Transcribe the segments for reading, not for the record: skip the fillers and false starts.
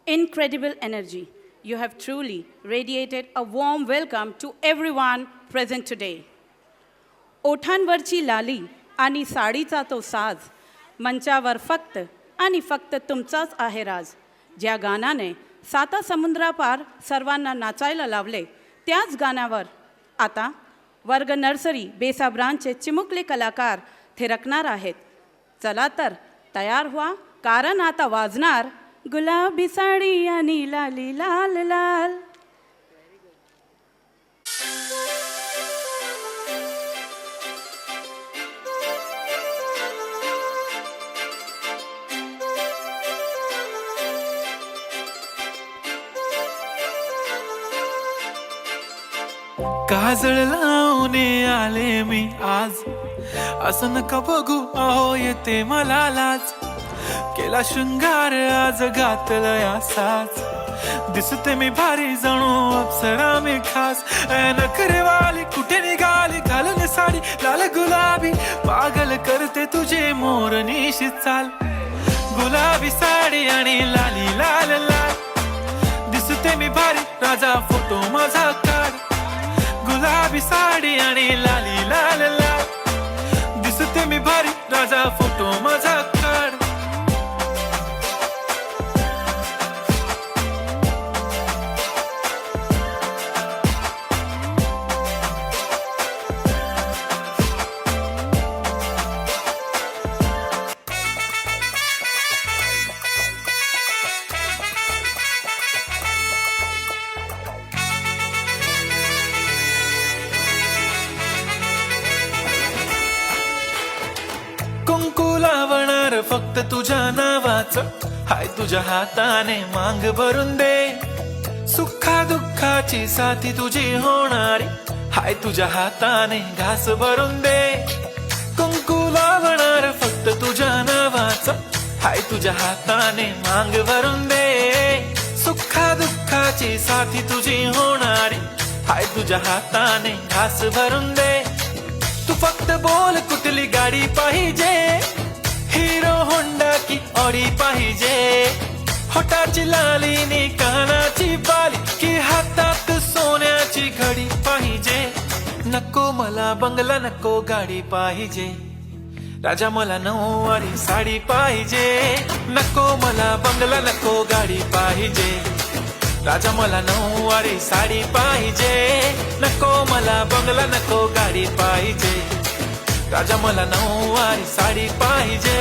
incredible energy. You have truly radiated a warm welcome to everyone present today. ओठांवरची लाली आणि साडीचा तो साज मंचावर फक्त आणि फक्त तुमचाच आहे राज. ज्या गाण्याने साता समुद्रापार सर्वांना नाचायला लावले त्याच गाण्यावर आता वर्ग नर्सरी बेसाब्रांचे चिमुकले कलाकार थिरकणार आहेत. चला तर तयार व्हा, कारण आता वाजणार गुलाबी साडी आणि लाली लाल लाल. काजळ लावून आले मी आज, असं नका बघू अहो येते मला लाज. केला शृंगार आज घातलं असाच, दिसते मी भारी जणू अप्सरा मी खास. नखरेवाली कुठे निघाली घालून साडी लाल गुलाबी, पागल करते तुझे मोरनीशी चाल. गुलाबी साडी आणि लाली लाल लाल, दिसते मी भारी राजा फोटो माझा काढ. गुलाबी साडी आणि लाली लाल लाल, दिसते मी भारी राजा फोटो माझा काढ. कुंकू लावणार फक्त तुझ्या नावाचं, हाय तुझ्या हाताने मांग भरून दे. सुखा दुःखाची साथी तुझी होणारी, हाय तुझ्या हाताने घास भरून दे. कुंकू लावणार फक्त तुझ्या नावाचं, हाय तुझ्या हाताने मांग भरून दे. सुखा दुःखाची साथी तुझी होणारी, हाय तुझ्या हाताने घास भरून दे. तू फक्त बोल कुठली गाडी पाहिजे, हिरो होंडा की ऑडी पाहिजे. होटाची लाली नी कानाची बाली, की हातात सोन्याची घडी पाहिजे. नको मला बंगला नको गाडी पाहिजे, राजा मला नऊवारी साडी पाहिजे. नको मला बंगला नको गाडी पाहिजे, राजा मला नऊवारी साडी पाहिजे. नको मला बंगला नको गाडी पाहिजे, राजा मला नऊवारी साडी पाहिजे.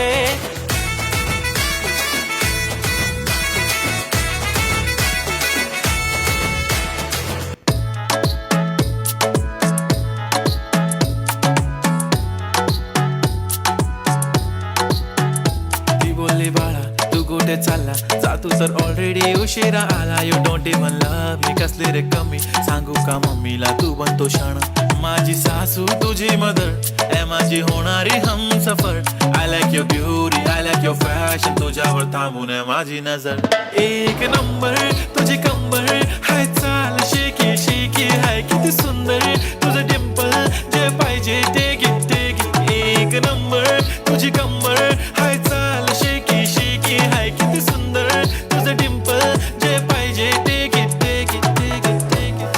ती बोलली बाळा तू कुठे चालला, जा तू तर ऑलरेडी उशिरा आला. यू डोंट इवन लव्ह मी, कसले रे कमी सांगू का मम्मीला तू बनतो शाण. माझी सासू तुझी मदर ए माझी होणारी Humsafar. I like your beauty, I like your fashion, तुझ्यावर थांबून माझी नजर. एक नंबर तुझी कंबर, हाय चाल शेकी शेकी, हाय किती सुंदर तुझं डिंपल, जे पाहिजे ते घे ते घे. एक नंबर तुझी कंबर, हाय चाल शेकी शेकी, हाय किती सुंदर तुझं डिंपल, जे पाहिजे ते घे ते घे ते घे ते घे.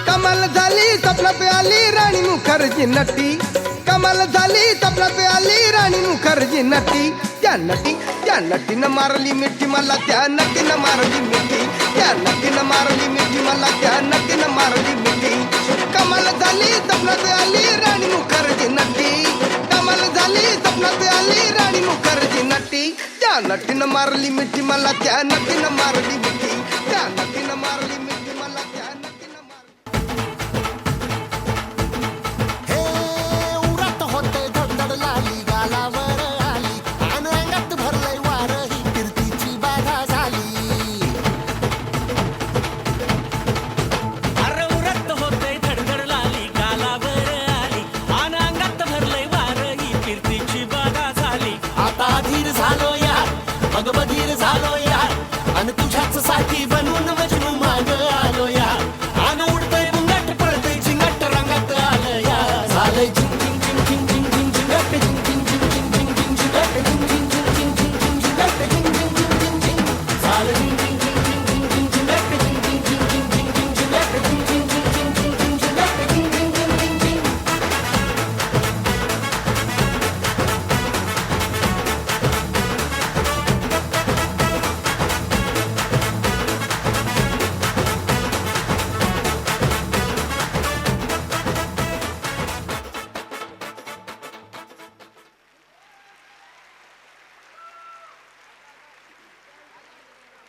कमाल झाली स्वप्नात आली राणी मुखर्जी नटी. कमाल झाली स्वप्नात आली राणी मुखर्जी नटी. त्या नटीनं मारली मिठी मला, त्या नटीनं मारली मिठी. त्या नटीनं मारली मिठी मला, त्या नटीनं मारली मिठी. कमाल झाली स्वप्नात आली राणी मुखर्जी नटी. कमाल झाली स्वप्नात आली राणी मुखर्जी नटी. त्या नटीनं मारली मिठी मला, त्या नटीनं मारली मिठी. त्या नटीनं मारली मिठी मला, त्या नटीनं मारली. हे उरत होते धडधड मग बधीर झालो यार आणि तुझ्याच साठी